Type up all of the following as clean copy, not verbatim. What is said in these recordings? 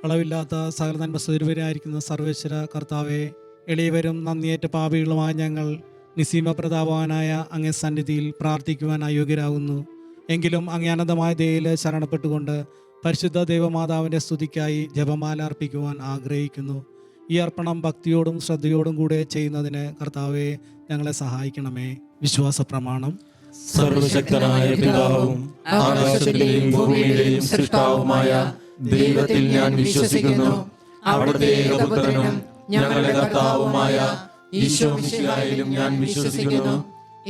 അളവില്ലാത്ത സകല നന്മ സ്വരൂപരായിരിക്കുന്ന സർവേശ്വര കർത്താവെ, എളിയവരും നന്ദിയേറ്റ പാപികളുമായ ഞങ്ങൾ നിസീമ പ്രതാപവാനായ അങ്ങേ സന്നിധിയിൽ പ്രാർത്ഥിക്കുവാൻ അയോഗ്യരാകുന്നു. എങ്കിലും അങ്ങേ അനന്തമായ ദയയിൽ ശരണപ്പെട്ടുകൊണ്ട് പരിശുദ്ധ ദൈവമാതാവിൻ്റെ സ്തുതിക്കായി ജപമാല അർപ്പിക്കുവാൻ ആഗ്രഹിക്കുന്നു. ഈ അർപ്പണം ഭക്തിയോടും ശ്രദ്ധയോടും കൂടെ ചെയ്യുന്നതിന് കർത്താവെ ഞങ്ങളെ സഹായിക്കണമേ. വിശ്വാസ പ്രമാണം. സർവശക്തനായ പിതാവും ആകാശത്തിലെയും ഭൂമിയിലെയും സൃഷ്ടാവുമായ ദൈവത്തിൽ ഞാൻ വിശ്വസിക്കുന്നു. അവിടുത്തെ ഏകപുത്രനും ഞങ്ങളുടെ കർത്താവുമായ ഈശോ മിശിഹായിലും ഞാൻ വിശ്വസിക്കുന്നു.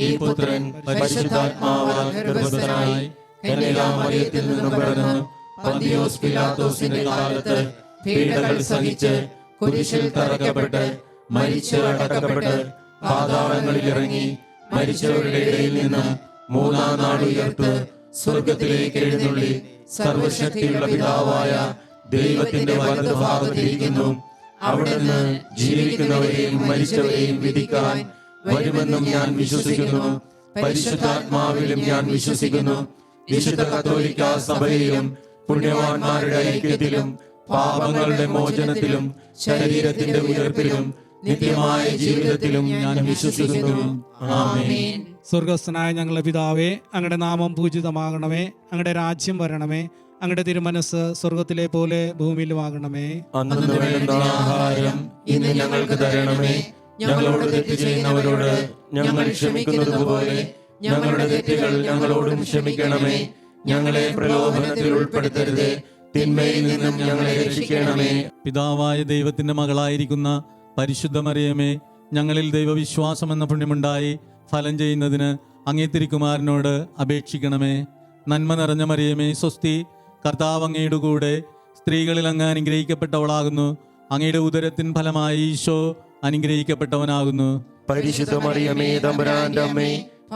ഈ പുത്രൻ പരിശുദ്ധാത്മാവാൽ ഗർഭസ്ഥനായി കന്യകാമറിയത്തിൽ നിന്ന് പിറന്നു പന്തിയോസ് പിലാത്തോസിന്റെ കാലത്ത് പീഡകൾ സഹിച്ച് കുരിശിൽ തറയ്ക്കപ്പെട്ട് മരിച്ച് അടക്കപ്പെട്ട് പാതാളങ്ങളിൽ ഇറങ്ങി മരിച്ചവരുടെ ഇടയിൽ നിന്ന് മൂന്നാം നാൾ ഉയർത്ത് സ്വർഗത്തിലേക്ക് എഴുന്നള്ളി സർവശക്തിയുള്ള പിതാവായ ദൈവത്തിന്റെ വലതുഭാഗത്തിരിക്കുന്നു. അവിടുന്ന് ജീവിക്കുന്നവരെയും മരിച്ചവരെയും വിധിക്കാൻ വരുമെന്നും ഞാൻ വിശ്വസിക്കുന്നു. പരിശുദ്ധാത്മാവിലും ഞാൻ വിശ്വസിക്കുന്നു. വിശുദ്ധ കത്തോലിക്കാ സഭയിലും പുണ്യവാന്മാരുടെ ഐക്യത്തിലും പാപങ്ങളുടെ മോചനത്തിലും ശരീരത്തിന്റെ ഉയർപ്പിലും നിത്യമായ ജീവിതത്തിലും ഞാൻ വിശ്വസിക്കുന്നു. ആമേൻ. സ്വർഗസ്ഥനായ ഞങ്ങളുടെ പിതാവേ, അങ്ങയുടെ നാമം പൂജിതമാകണമേ. അങ്ങയുടെ രാജ്യം വരണമേ. അങ്ങയുടെ തിരുമനസ് സ്വർഗത്തിലെ പോലെ ഭൂമിയിലുമാകണമേ. അന്നു വേണ്ട ആഹാരം ഇന്ന് ഞങ്ങൾക്ക് തരണമേ. ഞങ്ങളോട് തെറ്റ് ചെയ്യുന്നവരോട് ഞങ്ങൾ ക്ഷമിക്കുന്നത് പോലെ ഞങ്ങളുടെ തെറ്റുകൾ ഞങ്ങളോടും ക്ഷമിക്കണമേ. ഞങ്ങളെ പ്രലോഭനത്തിൽ ഉൾപ്പെടുത്തരുത്, തിന്മയിൽ നിന്നും ഞങ്ങളെ രക്ഷിക്കണമേ. പിതാവായ ദൈവത്തിന്റെ മകളായിരിക്കുന്ന പരിശുദ്ധ മറിയമേ, ഞങ്ങളിൽ ദൈവവിശ്വാസം എന്ന പുണ്യമുണ്ടായി ഫലം ചെയ്യുന്നതിന് അങ്ങേ തിരുക്കുമാരനോട് അപേക്ഷിക്കണമേ. നന്മ നിറഞ്ഞ മറിയമേ, സ്വസ്തി. കർത്താവ് അങ്ങയുടെ കൂടെ സ്ത്രീകളിൽ അങ്ങ് അനുഗ്രഹിക്കപ്പെട്ടവളാകുന്നു. അങ്ങയുടെ ഉദരത്തിൻ ഫലമായി ഈശോ അനുഗ്രഹിക്കപ്പെട്ടവനാകുന്നു. പരിശുദ്ധ മറിയമേ, തമ്പുരാന്റെ അമ്മേ,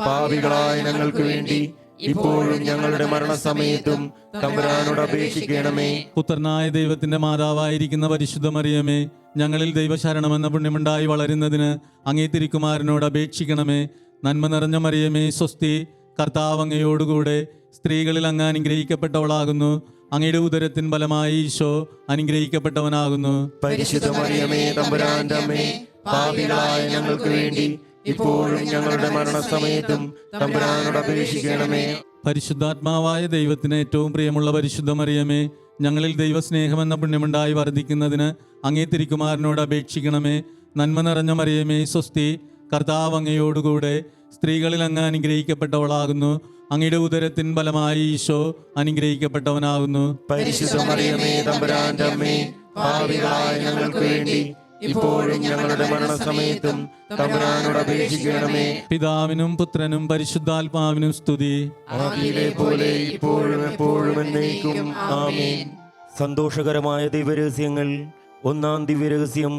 പാപികളായ ഞങ്ങൾക്ക് വേണ്ടി ഇപ്പോഴും ഞങ്ങളുടെ മരണസമയത്തും തമ്പുരാനോട് അപേക്ഷിക്കണമേ. പുത്രനായ ദൈവത്തിന്റെ മാതാവായിരിക്കുന്ന പരിശുദ്ധ മറിയമേ, ഞങ്ങളിൽ ദൈവശരണമെന്ന പുണ്യമുണ്ടായി വളരുന്നതിന് അങ്ങേ തിരുക്കുമാരനോട് അപേക്ഷിക്കണമേ. നന്മ നിറഞ്ഞ മറിയമേ, സ്വസ്തി. കർത്താവ് അങ്ങയോടുകൂടെ സ്ത്രീകളിൽ അങ്ങ് അനുഗ്രഹിക്കപ്പെട്ടവളാകുന്നു. അങ്ങയുടെ ഉദരത്തിൻ ഫലമായി ഈശോ അനുഗ്രഹിക്കപ്പെട്ടവനാകുന്നു. പരിശുദ്ധ മറിയമേ, തമ്പുരാന്റെ അമ്മേ, പാപികളായ ഞങ്ങൾക്ക് വേണ്ടി ഇപ്പോഴും ഞങ്ങളുടെ മരണസമയത്തും തമ്പുരാനോട് അപേക്ഷിക്കണമേ. പരിശുദ്ധാത്മാവായ ദൈവത്തിന് ഏറ്റവും പ്രിയമുള്ള പരിശുദ്ധ മറിയമേ, ഞങ്ങളിൽ ദൈവസ്നേഹമെന്ന പുണ്യമുണ്ടായി വർദ്ധിക്കുന്നതിന് അങ്ങേ തിരുക്കുമാരനോട് അപേക്ഷിക്കണമേ. നന്മ നിറഞ്ഞ മറിയമേ, സ്വസ്തി. കർത്താവ് അങ്ങയോടുകൂടെ സ്ത്രീകളിൽ അങ്ങ് അനുഗ്രഹിക്കപ്പെട്ടവളാകുന്നു. അങ്ങയുടെ ഉദരത്തിൻ ഫലമായി ഈശോ അനുഗ്രഹിക്കപ്പെട്ടവനാകുന്നു. പരിശുദ്ധ മറിയമേ, തമ്പുരാന്റെ അമ്മേ, പാപികളായ ഞങ്ങൾക്ക് വേണ്ടി ഇപ്പോഴും ഞങ്ങളുടെ മരണസമയത്തും തമ്പുരാനോട് അപേക്ഷിക്കണമേ. പിതാവിനും പുത്രനും പരിശുദ്ധാത്മാവിനും സ്തുതി. ആദിയിലെ പോലെ ഇപ്പോഴും എപ്പോഴും എന്നേക്കും. ആമേൻ. സന്തോഷകരമായ ദൈവരഹസ്യങ്ങൾ. ഒന്നാം ദിവ്യരഹസ്യം.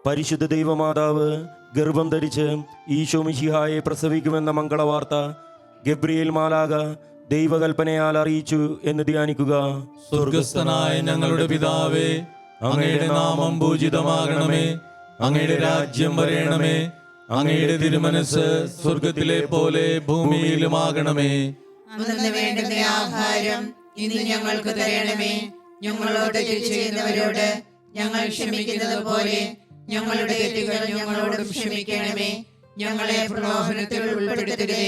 പരിശുദ്ധ ദൈവമാതാവ് ഗർഭം ധരിച്ച് ഈശോ മിശിഹായെ പ്രസവിക്കുമെന്ന മംഗളവാർത്ത ഗബ്രിയേൽ മാലാഖ ദൈവകൽപ്പനയാൽ അറിയിച്ചു എന്ന് ധ്യാനിക്കുക. സ്വർഗസ്ഥനായ ഞങ്ങളുടെ പിതാവേ, അങ്ങയുടെ നാമം പൂജിതമാകണമേ. അങ്ങയുടെ രാജ്യം വരേണമേ. അങ്ങയുടെ തിരുമനസ് സ്വർഗത്തിലെ പോലെ ഭൂമിയിലുമാകണമേ. അന്നു വേണ്ടുന്ന ആഹാരം ഇന്ന് ഞങ്ങൾക്ക് തരണമേ. ഞങ്ങളോട് തെറ്റ് ചെയ്യുന്നവരോട് ഞങ്ങൾ ക്ഷമിക്കുന്നത് പോലെ ഞങ്ങളുടെ തെറ്റുകൾ ഞങ്ങളോടും ക്ഷമിക്കണമേ. ഞങ്ങളെ പ്രലോഭനത്തിൽ ഉൾപ്പെടുത്തരുതേ,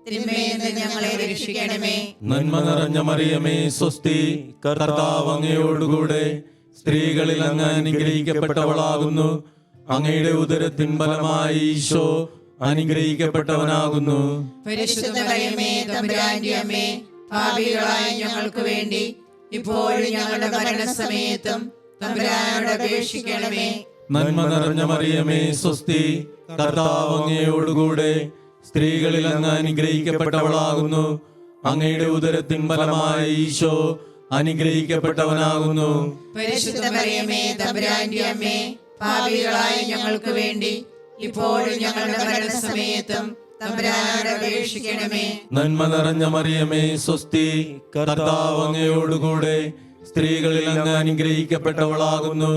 തിന്മയിൽ നിന്ന് ഞങ്ങളെ രക്ഷിക്കണമേ. നന്മ നിറഞ്ഞ മറിയമേ, സ്വസ്തി. കർത്താവ് അങ്ങയോടുകൂടെ സ്ത്രീകളിൽ അങ്ങ് അനുഗ്രഹിക്കപ്പെട്ടവളാകുന്നു. അങ്ങയുടെ ഉദരത്തിൻ ഫലമായി ഈശോ അനുഗ്രഹിക്കപ്പെട്ടവനാകുന്നു. പരിശുദ്ധ മറിയമേ, തമ്പുരാന്റെ അമ്മേ, പാപികളായ ഞങ്ങൾക്ക് വേണ്ടി ഇപ്പോഴും ഞങ്ങളുടെ മരണസമയത്തും തമ്പുരാനോട് അപേക്ഷിക്കണമേ. നന്മ നിറഞ്ഞ മറിയമേ, സ്വസ്തി. കർത്താവ് അങ്ങയോടുകൂടെ സ്ത്രീകളിൽ അങ്ങ് അനുഗ്രഹിക്കപ്പെട്ടവളാകുന്നു. അങ്ങയുടെ ഉദരത്തിൻ ഫലമായി ഈശോ അനുഗ്രഹിക്കപ്പെട്ടവനാകുന്നു. പരിശുദ്ധ മറിയമേ, തമ്പുരാന്റെ അമ്മേ, പാപികളായ ഞങ്ങൾക്ക് വേണ്ടി ഇപ്പോഴും ഞങ്ങളുടെ മരണസമയത്തും തമ്പുരാനോട് അപേക്ഷിക്കണമേ. നന്മ നിറഞ്ഞ മറിയമേ, സ്വസ്തി. കർത്താവ് അങ്ങയോടുകൂടെ സ്ത്രീകളിൽ അങ്ങ് അനുഗ്രഹിക്കപ്പെട്ടവളാകുന്നു.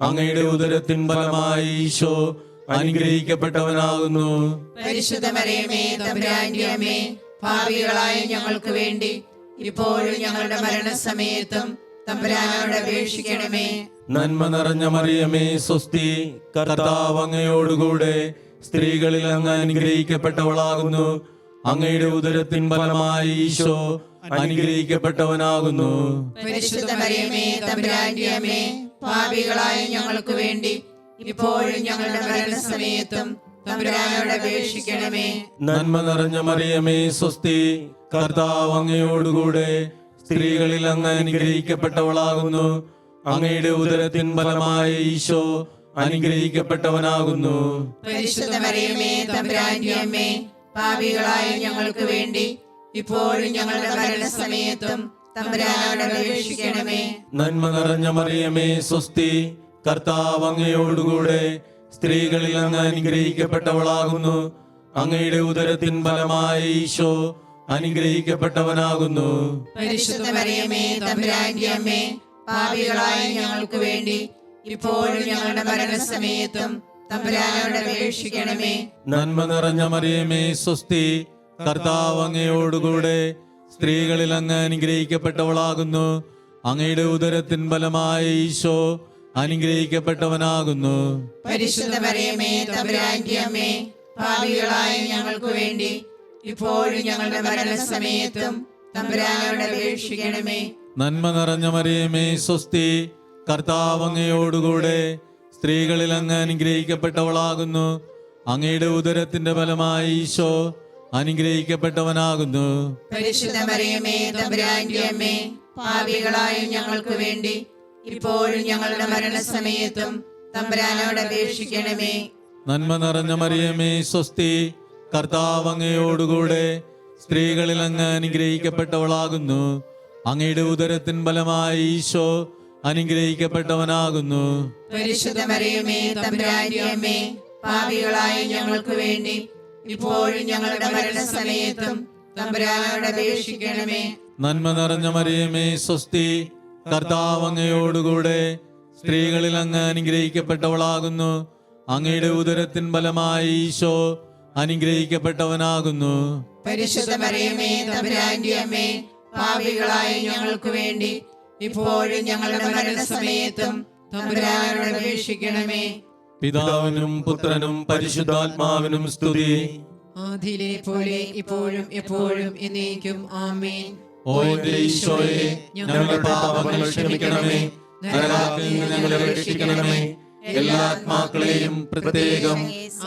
അങ്ങയുടെ ഉദരത്തിൻ ഫലമായി ഈശോ അനുഗ്രഹിക്കപ്പെട്ടവനാകുന്നു. പരിശുദ്ധ മറിയമേ, തമ്പുരാന്റെ അമ്മേ, പാപികളായ ഞങ്ങൾക്ക് വേണ്ടി ഇപ്പോഴും ഞങ്ങളുടെ മരണസമയത്തും തമ്പുരാനോട് അപേക്ഷിക്കണമേ. നന്മ നിറഞ്ഞ മറിയമേ സ്വസ്തി, കർത്താവ് അങ്ങയോടുകൂടെ സ്ത്രീകളിൽ അങ്ങ് അനുഗ്രഹിക്കപ്പെട്ടവളാകുന്നു. അങ്ങയുടെ ഉദരത്തിൻ ഫലമായി ഈശോ അനുഗ്രഹിക്കപ്പെട്ടവനാകുന്നു. പരിശുദ്ധ മറിയമേ തമ്പുരാന്റെ അമ്മേ, പാപികളായ ഞങ്ങൾക്ക് വേണ്ടി ഇപ്പോഴും ഞങ്ങളുടെ മരണസമയത്തും തമ്പുരാനോട് അപേക്ഷിക്കണമേ. നന്മ നിറഞ്ഞ മറിയമേ സ്വസ്തി, കർത്താവ് അങ്ങയോടുകൂടെ സ്ത്രീകളിൽ അങ്ങ് അനുഗ്രഹിക്കപ്പെട്ടവളാകുന്നു. അങ്ങയുടെ ഉദരത്തിൻ ഫലമായി ഈശോ അനുഗ്രഹിക്കപ്പെട്ടവനാകുന്നു. പരിശുദ്ധ മറിയമേ തമ്പുരാന്റെ അമ്മേ, പാപികളായ ഞങ്ങൾക്ക് വേണ്ടി ഇപ്പോഴും ഞങ്ങളുടെ മരണസമയത്തും തമ്പുരാനോട് അപേക്ഷിക്കണമേ. നന്മ നിറഞ്ഞ മറിയമേ സ്വസ്തി, കർത്താവ് അങ്ങയോടുകൂടെ സ്ത്രീകളിൽ അങ്ങ് അനുഗ്രഹിക്കപ്പെട്ടവളാകുന്നു. അങ്ങയുടെ ഉദരത്തിൻ ഫലമായി ഈശോ അനുഗ്രഹിക്കപ്പെട്ടവനാകുന്നു. പരിശുദ്ധ മറിയമേ തമ്പുരാന്റെ അമ്മേ, പാപികളായ ഞങ്ങൾക്ക് വേണ്ടി ഇപ്പോഴും ഞങ്ങളുടെ മരണസമയത്തും തമ്പുരാനോട് അപേക്ഷിക്കണമേ. നന്മ നിറഞ്ഞ മറിയമേ സ്വസ്തി, കർത്താവ് അങ്ങയോടുകൂടെ സ്ത്രീകളിൽ അങ്ങ് അനുഗ്രഹിക്കപ്പെട്ടവളാകുന്നു. അങ്ങയുടെ ഉദരത്തിൻ ഫലമായി ഈശോ അനുഗ്രഹിക്കപ്പെട്ടവനാകുന്നു. പരിശുദ്ധ മറിയമേ തമ്പുരാന്റെ അമ്മേ, പാപികളായ ഞങ്ങൾക്ക് വേണ്ടി ഇപ്പോഴും ഞങ്ങളുടെ മരണസമയത്തും തമ്പുരാനോട് അപേക്ഷിക്കണമേ. നന്മ നിറഞ്ഞ മറിയമേ സ്വസ്തി, കർത്താവ് അങ്ങയോടുകൂടെ സ്ത്രീകളിൽ അങ്ങ് അനുഗ്രഹിക്കപ്പെട്ടവളാകുന്നു. അങ്ങയുടെ ഉദരത്തിന്റെ ഫലമായി ഈശോ അനുഗ്രഹിക്കപ്പെട്ടവനാകുന്നു. പരിശുദ്ധ മറിയമേ തമ്പുരാന്റെ അമ്മേ, പാപികളായ ഞങ്ങൾക്ക് വേണ്ടി ഇപ്പോഴും ഞങ്ങളുടെ മരണസമയത്തും തമ്പുരാനോട് അപേക്ഷിക്കണമേ. നന്മ നിറഞ്ഞ മറിയമേ സ്വസ്തി, കർത്താവ് അങ്ങയോടുകൂടെ സ്ത്രീകളിൽ അങ്ങ് അനുഗ്രഹിക്കപ്പെട്ടവളാകുന്നു. അങ്ങയുടെ ഉദരത്തിൻ ഫലമായി ഈശോ അനുഗ്രഹിക്കപ്പെട്ടവനാകുന്നു. പരിശുദ്ധ മറിയമേ തമ്പുരാന്റെ അമ്മേ, പാപികളായ ഞങ്ങൾക്ക് വേണ്ടി ഇപ്പോഴും ഞങ്ങളുടെ മരണസമയത്തും തമ്പുരാനോട് അപേക്ഷിക്കണമേ. നന്മ നിറഞ്ഞ മറിയമേ സ്വസ്തി, കർത്താവ് അങ്ങയോടുകൂടെ സ്ത്രീകളിൽ അങ്ങ് അനുഗ്രഹിക്കപ്പെട്ടവളാകുന്നു. അങ്ങയുടെ ഉദരത്തിൻ ഫലമായി ഈശോ അനുഗ്രഹിക്കപ്പെട്ടവനാകുന്നു. പരിശുദ്ധ മറിയമേ തമ്പുരാന്റെ അമ്മേ, പാപികളായ ഞങ്ങൾക്ക് വേണ്ടി ഇപ്പോഴും ഞങ്ങളുടെ മരണസമയത്തും തമ്പുരാനോട് അപേക്ഷിക്കണമേ. പിതാവിനും പുത്രനും പരിശുദ്ധാത്മാവിനും സ്തുതി. ആദിയിലെ പോലെ ഇപ്പോഴും എപ്പോഴും എന്നേക്കും ആമേൻ. ഓ എന്റെ ഈശോയെ, ഞങ്ങളുടെ പാപങ്ങൾ ക്ഷമിക്കണമേ, നരകത്തിൽ നിന്ന് ഞങ്ങളെ രക്ഷിക്കണമേ. എല്ലാ ആത്മാക്കളെയും പ്രത്യേകം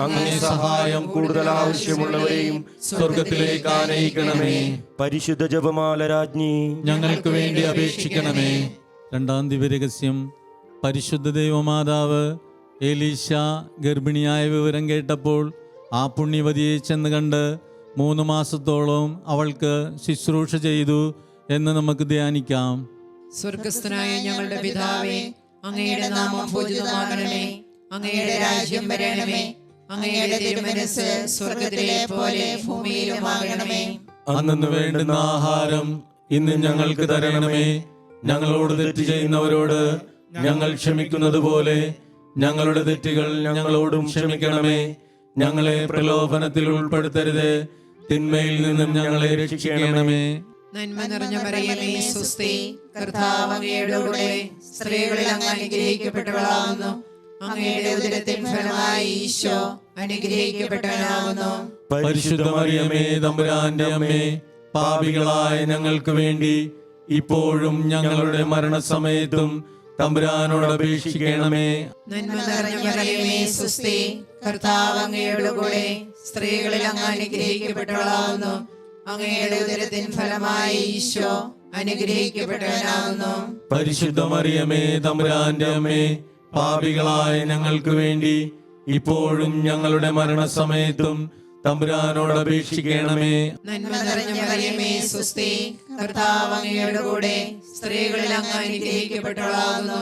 അങ്ങേ സഹായം കൂടുതൽ ആവശ്യമുള്ളവരെയും സ്വർഗത്തിലേക്ക് ആനയിക്കണമേ. പരിശുദ്ധ ജപമാല രാജ്ഞി, ഞങ്ങൾക്ക് വേണ്ടി അപേക്ഷിക്കണമേ. രണ്ടാം ദിവ്യരഹസ്യം. പരിശുദ്ധ ദൈവമാതാവ് എലീശ ഗർഭിണിയായ വിവരം കേട്ടപ്പോൾ ആ പുണ്യവതിയെ ചെന്ന് കണ്ട് 3 മാസത്തോളം അവൾക്ക് ശുശ്രൂഷ ചെയ്തു എന്ന് നമുക്ക് ധ്യാനിക്കാം. സ്വർഗസ്ഥനായ ഞങ്ങളുടെ പിതാവേ, അങ്ങയുടെ നാമം പൂജിതമാകണമേ. അങ്ങയുടെ രാജ്യം വരണമേ. അങ്ങയുടെ തിരുമനസ്സ് സ്വർഗത്തിലെ പോലെ ഭൂമിയിലുമാകണമേ. അന്നു വേണ്ടുന്ന ആഹാരം ഇന്ന് ഞങ്ങൾക്ക് തരണമേ. ഞങ്ങളോട് തെറ്റ് ചെയ്യുന്നവരോട് ഞങ്ങൾ ക്ഷമിക്കുന്നത് പോലെ ഞങ്ങളുടെ തെറ്റുകൾ ഞങ്ങളോടും ക്ഷമിക്കണമേ. ഞങ്ങളെ പ്രലോഭനത്തിൽ ഉൾപ്പെടുത്തരുത്, തിന്മയിൽ നിന്നും ഞങ്ങളെ രക്ഷിക്കണമേ. നന്മ നിറഞ്ഞ മറിയമേ സ്വസ്തി, കർത്താവ് അങ്ങയുടെ കൂടെ സ്ത്രീകളിൽ അങ്ങ് അനുഗ്രഹിക്കപ്പെട്ടവളാകുന്നു. അങ്ങയുടെ ഉദരത്തിൻ ഫലമായി ഈശോ അനുഗ്രഹിക്കപ്പെട്ടവനാകുന്നു. പരിശുദ്ധ മറിയമേ തമ്പുരാന്റെ അമ്മേ, പാപികളായ ഞങ്ങൾക്ക് വേണ്ടി ഇപ്പോഴും ഞങ്ങളുടെ മരണസമയത്തും തമ്പുരാനോട് അപേക്ഷിക്കണമേ. നന്മ നിറഞ്ഞ മറിയമേ സ്വസ്തി, കർത്താവ് അങ്ങയുടെ കൂടെ സ്ത്രീകളിൽ അങ്ങ് അനുഗ്രഹിക്കപ്പെട്ടവളാകുന്നു. അങ്ങയുടെ ഉദരത്തിൻ ഫലമായി ഈശോ അനുഗ്രഹിക്കപ്പെട്ടവനാകുന്നു. പരിശുദ്ധ മറിയമേ തമ്പുരാന്റെ അമ്മേ, പാപികളായ ഞങ്ങൾക്ക് വേണ്ടി ഇപ്പോഴും ഞങ്ങളുടെ മരണസമയത്തും തമ്പുരാനോട് അപേക്ഷിക്കണമേ. നന്മ നിറഞ്ഞ മറിയമേ സ്വസ്തി, കർത്താവ് അങ്ങയുടെ കൂടെ സ്ത്രീകളിൽ അങ്ങ് അനുഗ്രഹിക്കപ്പെട്ടവളാകുന്നു.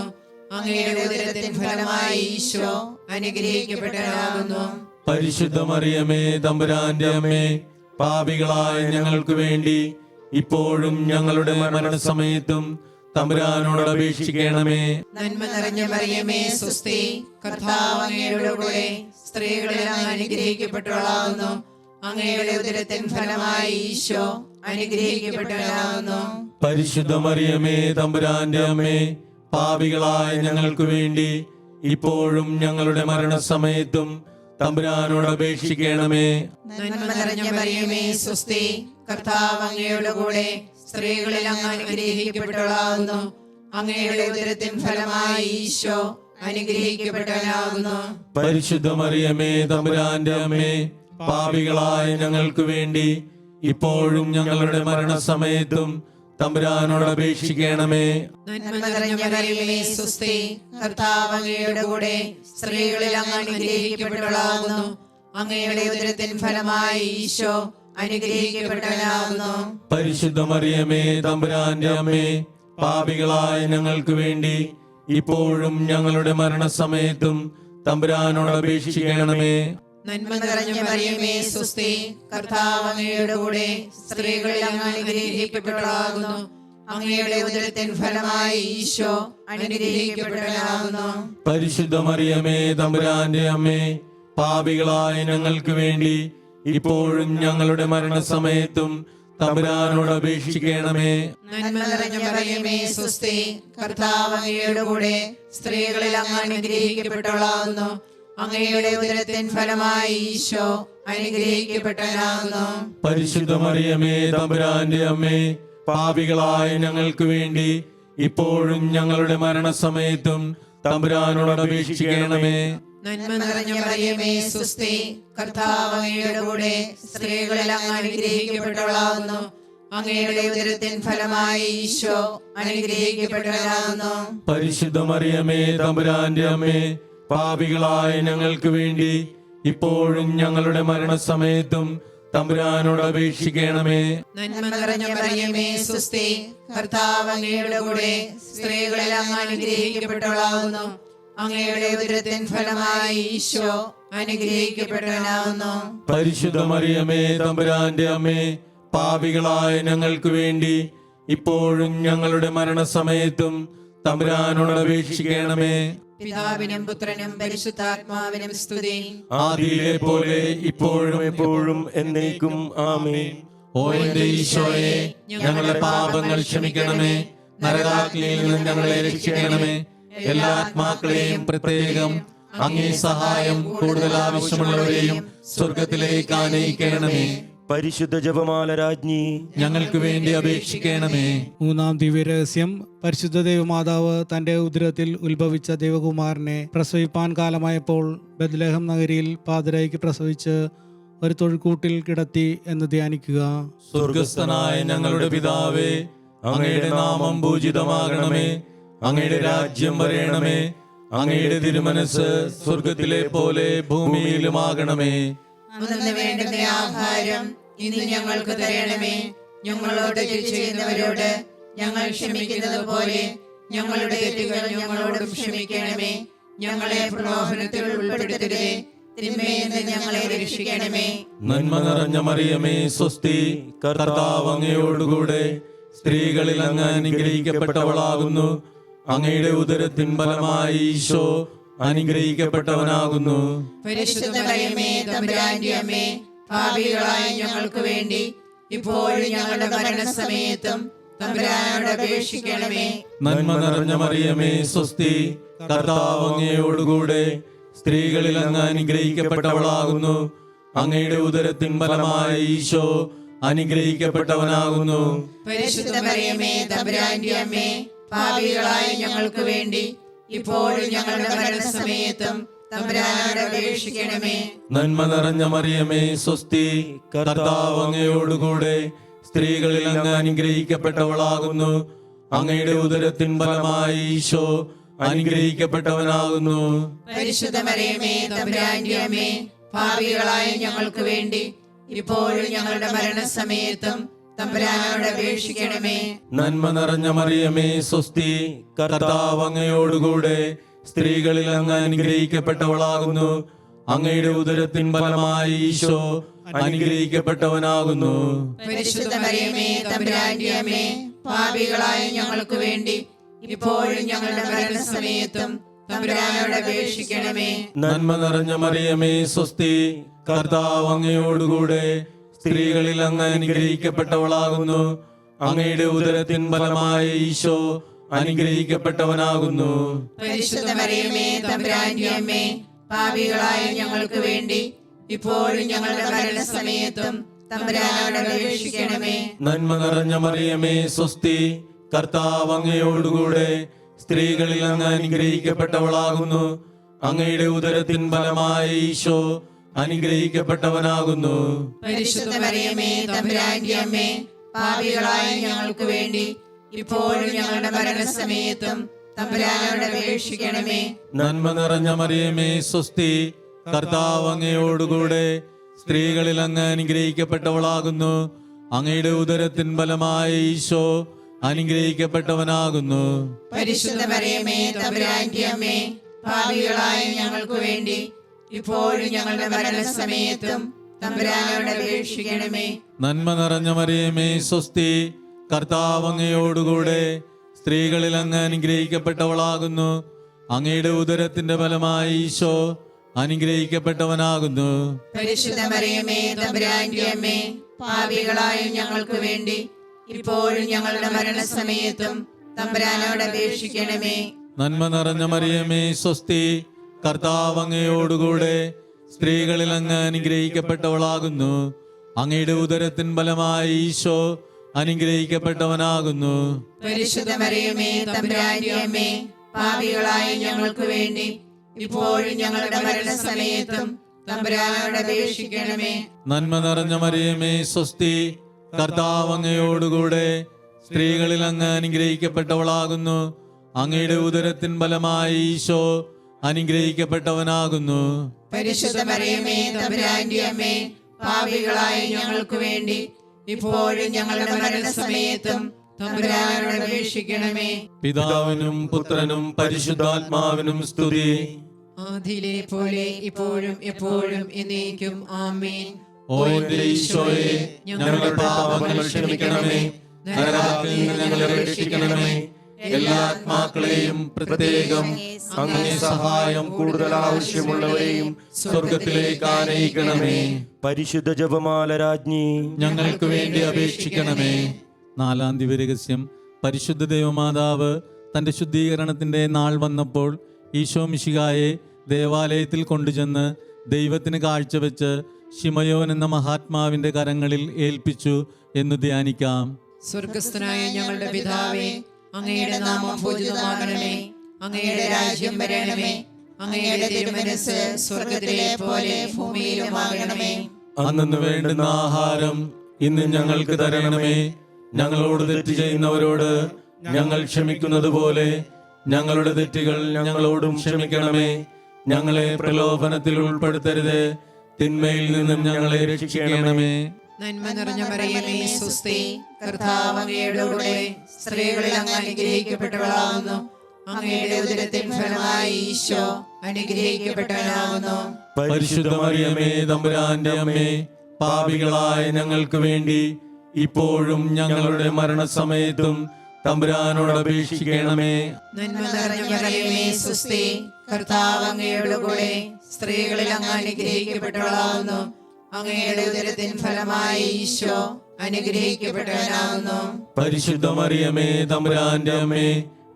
അങ്ങയുടെ ഉദരത്തിൻ ഫലമായി ഈശോ അനുഗ്രഹിക്കപ്പെട്ടവനാകുന്നു. പരിശുദ്ധ മറിയമേ തമ്പുരാന്റെ അമ്മേ, പാപികളായ ഞങ്ങൾക്ക് വേണ്ടി ഇപ്പോഴും ഞങ്ങളുടെ മരണസമയത്തും തമ്പുരാനോട് അപേക്ഷിക്കണമേ. നന്മ നിറഞ്ഞ മറിയമേ സ്വസ്തി, കർത്താവ് അങ്ങയുടെ കൂടെ സ്ത്രീകളിൽ അങ്ങ് അനുഗ്രഹിക്കപ്പെട്ടവളാകുന്നു. അങ്ങയുടെ ഉദരത്തിൻ ഫലമായി ഈശോ അനുഗ്രഹിക്കപ്പെട്ടവനാകുന്നു. പരിശുദ്ധ മറിയമേ തമ്പുരാന്റെ അമ്മേ, പാപികളായ ഞങ്ങൾക്ക് വേണ്ടി ഇപ്പോഴും ഞങ്ങളുടെ മരണസമയത്തും തമ്പുരാനോട് അപേക്ഷിക്കണമേ. നന്മ നിറഞ്ഞ മറിയമേ സ്വസ്തി, കർത്താവ് അങ്ങയോട് കൂടെ സ്ത്രീകളിൽ അങ്ങ് അനുഗ്രഹിക്കപ്പെട്ടവളാകുന്നു. അങ്ങയുടെ ഉദരത്തിൻ ഫലമായി ഈശോ അനുഗ്രഹിക്കപ്പെട്ടവനാകുന്നു. പരിശുദ്ധ മറിയമേ തമ്പുരാന്റെ അമ്മേ, പാപികളായ ഞങ്ങൾക്ക് വേണ്ടി ഇപ്പോഴും ഞങ്ങളുടെ മരണസമയത്തും തമ്പുരാനോട് അപേക്ഷിക്കണമേ. നന്മ നിറഞ്ഞ മറിയമേ സ്വസ്തി, കർത്താവ് അങ്ങയോട് കൂടെ സ്ത്രീകളിൽ അങ്ങ് അനുഗ്രഹിക്കപ്പെട്ടവളാകുന്നു. അങ്ങയുടെ ഉദരത്തിൻ ഫലമായി ഈശോ അനുഗ്രഹിക്കപ്പെട്ടവനാകുന്നു. പരിശുദ്ധ മറിയമേ തമ്പുരാന്റെ അമ്മേ, പാപികളായ ഞങ്ങൾക്ക് വേണ്ടി ഇപ്പോഴും ഞങ്ങളുടെ മരണസമയത്തും തമ്പുരാനോട് അപേക്ഷിക്കണമേ. നന്മ നിറഞ്ഞ മറിയമേ സ്വസ്തി, കർത്താവ് അങ്ങയോട് കൂടെ സ്ത്രീകളിൽ അങ്ങ് അനുഗ്രഹിക്കപ്പെട്ടവളാകുന്നു. അങ്ങയുടെ ഉദരത്തിൻ ഫലമായി ഈശോ അനുഗ്രഹിക്കപ്പെട്ടവനാകുന്നു. പരിശുദ്ധ മറിയമേ തമ്പുരാന്റെ അമ്മേ, പാപികളായ ഞങ്ങൾക്ക് വേണ്ടി ഇപ്പോഴും ഞങ്ങളുടെ മരണസമയത്തും തമ്പുരാനോട് അപേക്ഷിക്കണമേ. നന്മ നിറഞ്ഞ മറിയമേ സ്വസ്തി, കർത്താവ് അങ്ങയോട് കൂടെ സ്ത്രീകളിൽ അങ്ങ് അനുഗ്രഹിക്കപ്പെട്ടവളാകുന്നു. അങ്ങയുടെ ഉദരത്തിൻ ഫലമായി ഈശോ അനുഗ്രഹിക്കപ്പെട്ടവനാകുന്നു. പരിശുദ്ധ മറിയമേ തമ്പുരാന്റെ അമ്മേ, പാപികളായ ഞങ്ങൾക്ക് വേണ്ടി ഇപ്പോഴും ഞങ്ങളുടെ മരണസമയത്തും തമ്പുരാനോട് അപേക്ഷിക്കണമേ. നന്മ നിറഞ്ഞ മറിയമേ സ്വസ്തി, കർത്താവ് അങ്ങയോട് കൂടെ സ്ത്രീകളിൽ അങ്ങ് അനുഗ്രഹിക്കപ്പെട്ടവളാകുന്നു. അങ്ങയുടെ ഉദരത്തിൻ ഫലമായി ഈശോ അനുഗ്രഹിക്കപ്പെട്ടവനാകുന്നു. പരിശുദ്ധ മറിയമേ തമ്പുരാന്റെ അമ്മേ, പാപികളായ ഞങ്ങൾക്ക് വേണ്ടി ഇപ്പോഴും ഞങ്ങളുടെ മരണസമയത്തും തമ്പുരാനോട് അപേക്ഷിക്കണമേ. നന്മ നിറഞ്ഞ മറിയമേ സ്വസ്തി, കർത്താവ് അങ്ങയോട് കൂടെ സ്ത്രീകളിൽ അങ്ങ് അനുഗ്രഹിക്കപ്പെട്ടവളാകുന്നു. അങ്ങയുടെ ഉദരത്തിൻ ഫലമായി ഈശോ അനുഗ്രഹിക്കപ്പെട്ടവനാകുന്നു. പരിശുദ്ധ മറിയമേ തമ്പുരാന്റെ അമ്മേ, പാപികളായ ഞങ്ങൾക്ക് വേണ്ടി ഇപ്പോഴും ഞങ്ങളുടെ മരണസമയത്തും തമ്പുരാനോട് അപേക്ഷിക്കണമേ. പിതാവിനും പുത്രനും പരിശുദ്ധാത്മാവിനും സ്തുതി. ആദിയിലെ പോലെ ഇപ്പോഴും എപ്പോഴും എന്നേക്കും ആമേൻ. ഓ എന്റെ ഈശോയെ, ഞങ്ങളുടെ പാപങ്ങൾ ക്ഷമിക്കണമേ. നരകാഗ്നിയിൽ നിന്ന് ഞങ്ങളെ രക്ഷിക്കണമേ. എല്ലാ ആത്മാക്കളെയും പ്രത്യേകം അങ്ങേ സഹായം കൂടുതൽ ആവശ്യമുള്ളവരെയും സ്വർഗത്തിലേക്ക് ആനയിക്കണമേ. പരിശുദ്ധ ജപമാല രാജ്ഞി, ഞങ്ങൾക്ക് വേണ്ടി അപേക്ഷിക്കണമേ. മൂന്നാം ദിവ്യരഹസ്യം, പരിശുദ്ധ ദൈവമാതാവ് തന്റെ ഉദരത്തിൽ ഉത്ഭവിച്ച ദൈവകുമാരനെ പ്രസവിപ്പാൻ കാലമായപ്പോൾ ബത്ലഹേം നഗരിയിൽ പാതിരായ്ക്ക് പ്രസവിച്ച് ഒരു തൊഴുകൂട്ടിൽ കിടത്തി എന്ന് ധ്യാനിക്കുക. സ്വർഗസ്ഥനായ ഞങ്ങളുടെ പിതാവേ, അങ്ങയുടെ നാമം പൂജിതമാകണമേ. അങ്ങയുടെ രാജ്യം വരേണമേ. അങ്ങയുടെ തിരുമനസ് സ്വർഗത്തിലെ പോലെ ഭൂമിയിലുമാകണമേ. അന്നു വേണ്ടുന്ന ആഹാരം ഇന്ന് ഞങ്ങൾക്ക് തരണമേ. ഞങ്ങളോട് തെറ്റ് ചെയ്യുന്നവരോട് ഞങ്ങൾ ക്ഷമിക്കുന്നത് പോലെ ഞങ്ങളുടെ തെറ്റുകൾ ഞങ്ങളോടും ക്ഷമിക്കണമേ. ഞങ്ങളെ പ്രലോഭനത്തിൽ ഉൾപ്പെടുത്തരുതേ, തിന്മയിൽ നിന്ന് ഞങ്ങളെ രക്ഷിക്കണമേ. നന്മ നിറഞ്ഞ മറിയമേ സ്വസ്തി, കർത്താവ് അങ്ങയോടുകൂടെ സ്ത്രീകളിൽ അങ്ങ് അനുഗ്രഹിക്കപ്പെട്ടവളാകുന്നു. അങ്ങയുടെ ഉദരത്തിൻ ഫലമായി ഈശോ അനുഗ്രഹിക്കപ്പെട്ടവനാകുന്നു. പരിശുദ്ധ മറിയമേ തമ്പുരാന്റെ അമ്മേ, പാപികളായ ഞങ്ങൾക്ക് വേണ്ടി ഇപ്പോഴും ഞങ്ങളുടെ മരണസമയത്തും തമ്പുരാനോട് അപേക്ഷിക്കണമേ. നന്മ നിറഞ്ഞ മറിയമേ സ്വസ്തി, കർത്താവ് അങ്ങയോടുകൂടെ സ്ത്രീകളിൽ അങ്ങ് അനുഗ്രഹിക്കപ്പെട്ടവളാകുന്നു. അങ്ങയുടെ ഉദരത്തിൻ ഫലമായി ഈശോ അനുഗ്രഹിക്കപ്പെട്ടവനാകുന്നു. പരിശുദ്ധ മറിയമേ തമ്പുരാന്റെ അമ്മേ, പാപികളായ ഞങ്ങൾക്ക് വേണ്ടി ഇപ്പോഴും ഞങ്ങളുടെ മരണസമയത്തും തമ്പുരാനോട് അപേക്ഷിക്കണമേ. നന്മ നിറഞ്ഞ മറിയമേ സ്വസ്തി, കർത്താവ് അങ്ങയോടുകൂടെ സ്ത്രീകളിൽ അങ്ങ് അനുഗ്രഹിക്കപ്പെട്ടവളാകുന്നു. അങ്ങയുടെ ഉദരത്തിൻ ഫലമായി ഈശോ അനുഗ്രഹിക്കപ്പെട്ടവനാകുന്നു. പരിശുദ്ധ മറിയമേ തമ്പുരാന്റെ അമ്മേ, പാപികളായ ഞങ്ങൾക്ക് വേണ്ടി ഇപ്പോഴും ഞങ്ങളുടെ മരണസമയത്തും തമ്പുരാനോട് അപേക്ഷിക്കണമേ. നന്മ നിറഞ്ഞ മറിയമേ സ്വസ്തി, കർത്താവ് അങ്ങയോടുകൂടെ സ്ത്രീകളിൽ അങ്ങ് അനുഗ്രഹിക്കപ്പെട്ടവളാകുന്നു. അങ്ങയുടെ ഉദരത്തിൻ ഫലമായി ഈശോ അനുഗ്രഹിക്കപ്പെട്ടവനാകുന്നു. പരിശുദ്ധ മറിയമേ തമ്പുരാന്റെ അമ്മേ, പാപികളായ ഞങ്ങൾക്ക് വേണ്ടി ഇപ്പോഴും ഞങ്ങളുടെ മരണസമയത്തും തമ്പുരാനോട് അപേക്ഷിക്കണമേ. നന്മ നിറഞ്ഞ മറിയമേ സ്വസ്തി, കർത്താവ് അങ്ങയോടുകൂടെ സ്ത്രീകളിൽ അങ്ങ് അനുഗ്രഹിക്കപ്പെട്ടവളാകുന്നു. അങ്ങയുടെ ഉദരത്തിൻ ഫലമായ ഈശോ അനുഗ്രഹിക്കപ്പെട്ടവനാകുന്നു. പരിശുദ്ധ മറിയമേ തമ്പുരാന്റെ അമ്മേ, പാപികളായ ഞങ്ങൾക്ക് വേണ്ടി ഇപ്പോഴും ഞങ്ങളുടെ മരണസമയത്തും തമ്പുരാനോട് അപേക്ഷിക്കണമേ. നന്മ നിറഞ്ഞ മറിയമേ സ്വസ്തി, കർത്താവ് അങ്ങയോടുകൂടെ സ്ത്രീകളിൽ അങ്ങ് അനുഗ്രഹിക്കപ്പെട്ടവളാകുന്നു. അങ്ങയുടെ ഉദരത്തിൻ ഫലമായ ഈശോ അനുഗ്രഹിക്കപ്പെട്ടവനാകുന്നു. പരിശുദ്ധ മറിയമേ തമ്പുരാന്റെ അമ്മേ, പാപികളായ ഞങ്ങൾക്ക് വേണ്ടി ഇപ്പോഴും ഞങ്ങളുടെ മരണസമയത്തും തമ്പുരാനോട് അപേക്ഷിക്കണമേ. നന്മ നിറഞ്ഞ മറിയമേ സ്വസ്തി, കർത്താവ് അങ്ങയോടുകൂടെ സ്ത്രീകളിൽ അങ്ങ് അനുഗ്രഹിക്കപ്പെട്ടവളാകുന്നു. അങ്ങയുടെ ഉദരത്തിൻ ഫലമായ ഈശോ അനുഗ്രഹിക്കപ്പെട്ടവനാകുന്നു. പരിശുദ്ധ മറിയമേ തമ്പുരാന്റെ അമ്മേ, പാപികളായ ഞങ്ങൾക്ക് വേണ്ടി ഇപ്പോഴും ഞങ്ങളുടെ മരണസമയത്തും തമ്പുരാനോട് അപേക്ഷിക്കണമേ. നന്മ നിറഞ്ഞ മറിയമേ സ്വസ്തി, കർത്താവ് അങ്ങയോടുകൂടെ സ്ത്രീകളിൽ അങ്ങ് അനുഗ്രഹിക്കപ്പെട്ടവളാകുന്നു. അങ്ങയുടെ ഉദരത്തിന്റെ ഫലമായ ഈശോ അനുഗ്രഹിക്കപ്പെട്ടവനാകുന്നു. പരിശുദ്ധ മറിയമേ തമ്പുരാന്റെ അമ്മേ, പാപികളായ ഞങ്ങൾക്ക് വേണ്ടി ഇപ്പോഴും ഞങ്ങളുടെ മരണസമയത്തും തമ്പുരാനോട് അപേക്ഷിക്കണമേ. നന്മ നിറഞ്ഞ മറിയമേ സ്വസ്തി, കർത്താവ് അങ്ങയോടുകൂടെ സ്ത്രീകളിൽ അങ്ങ് അനുഗ്രഹിക്കപ്പെട്ടവളാകുന്നു. അങ്ങയുടെ ഉദരത്തിൻ ഫലമായ ഈശോ അനുഗ്രഹിക്കപ്പെട്ടവനാകുന്നു. പരിശുദ്ധ മറിയമേ തമ്പുരാന്റെ അമ്മേ, പാപികളായ ഞങ്ങൾക്ക് വേണ്ടി ഇപ്പോഴും ഞങ്ങളുടെ മരണസമയത്തും തമ്പുരാനോട് അപേക്ഷിക്കണമേ. നന്മ നിറഞ്ഞ മറിയമേ സ്വസ്തി, കർത്താവ് അങ്ങയോടുകൂടെ സ്ത്രീകളിൽ അങ്ങ് അനുഗ്രഹിക്കപ്പെട്ടവളാകുന്നു. അങ്ങയുടെ ഉദരത്തിൻ ഫലമായ ഈശോ അനുഗ്രഹിക്കപ്പെട്ടവനാകുന്നു. പരിശുദ്ധ മറിയമേ തമ്പുരാന്റെ അമ്മേ, പാപികളായ ഞങ്ങൾക്ക് വേണ്ടി ഇപ്പോഴും ഞങ്ങളുടെ മരണസമയത്തും തമ്പുരാനോട് അപേക്ഷിക്കണമേ. പിതാവിനും പുത്രനും പരിശുദ്ധാത്മാവിനും സ്തുതി. ആദിയിലെ പോലെ ഇപ്പോഴും എപ്പോഴും എന്നേക്കും ആമേൻ. ഓ എന്റെ ഈശോയെ, ഞങ്ങളുടെ പാപങ്ങൾ ക്ഷമിക്കണമേ, നരകത്തിൽ നിന്ന് ഞങ്ങളെ രക്ഷിക്കണമേ. എല്ലാ ആത്മാക്കളെയും പ്രത്യേകം അങ്ങേ സഹായം കൂടുതൽ ആവശ്യമുള്ളവരെയും സ്വർഗത്തിലേക്ക് ആനയിക്കണമേ. പരിശുദ്ധ ജപമാല രാജ്ഞി, ഞങ്ങൾക്ക് വേണ്ടി അപേക്ഷിക്കണമേ. നാലാം ദിവ്യരഹസ്യം. പരിശുദ്ധ ദൈവമാതാവ് തൻ്റെ ശുദ്ധീകരണത്തിൻ്റെ നാൾ വന്നപ്പോൾ ഈശോ മിശിഹായെ ദേവാലയത്തിൽ കൊണ്ടുചെന്ന് ദൈവത്തിന് കാഴ്ചവെച്ച് ശിമയോൻ എന്ന മഹാത്മാവിൻ്റെ കരങ്ങളിൽ ഏൽപ്പിച്ചു എന്ന് ധ്യാനിക്കാം. സ്വർഗസ്ഥനായ ഞങ്ങളുടെ പിതാവേ, അങ്ങയുടെ നാമം പൂജിതമാകണമേ. അങ്ങയുടെ രാജ്യം വരണമേ. അങ്ങയുടെ തിരുമനസ്സ് സ്വർഗത്തിലെ പോലെ ഭൂമിയിലുമാകണമേ. അന്നു വേണ്ടുന്ന ആഹാരം ഇന്ന് ഞങ്ങൾക്ക് തരണമേ. ഞങ്ങളോട് തെറ്റ് ചെയ്യുന്നവരോട് ഞങ്ങൾ ക്ഷമിക്കുന്നത് പോലെ ഞങ്ങളുടെ തെറ്റുകൾ ഞങ്ങളോടും ക്ഷമിക്കണമേ. ഞങ്ങളെ പ്രലോഭനത്തിൽ ഉൾപ്പെടുത്തരുത്, തിന്മയിൽ നിന്നും ഞങ്ങളെ രക്ഷിക്കണമേ. നന്മ നിറഞ്ഞ മറിയമേ സ്വസ്തി, കർത്താവ് അങ്ങയുടെ കൂടെ സ്ത്രീകളിൽ അങ്ങ് അനുഗ്രഹിക്കപ്പെട്ടവളാകുന്നു. അങ്ങയുടെ ഉദരത്തിൻ ഫലമായി ഈശോ അനുഗ്രഹിക്കപ്പെട്ടവനാകുന്നു. പരിശുദ്ധ മറിയമേ തമ്പുരാന്റെ അമ്മേ, പാപികളായ ഞങ്ങൾക്ക് വേണ്ടി ഇപ്പോഴും ഞങ്ങളുടെ മരണസമയത്തും തമ്പുരാനോട് അപേക്ഷിക്കണമേ. നന്മ നിറഞ്ഞ മറിയമേ സ്വസ്തി, കർത്താവ് അങ്ങയുടെ കൂടെ സ്ത്രീകളിൽ അങ്ങ് അനുഗ്രഹിക്കപ്പെട്ടവളാകുന്നു. അങ്ങയുടെ ഉദരത്തിൻ ഫലമായി ഈശോ അനുഗ്രഹിക്കപ്പെട്ടവനാകുന്നു. പരിശുദ്ധ മറിയമേ തമ്പുരാന്റെ അമ്മേ,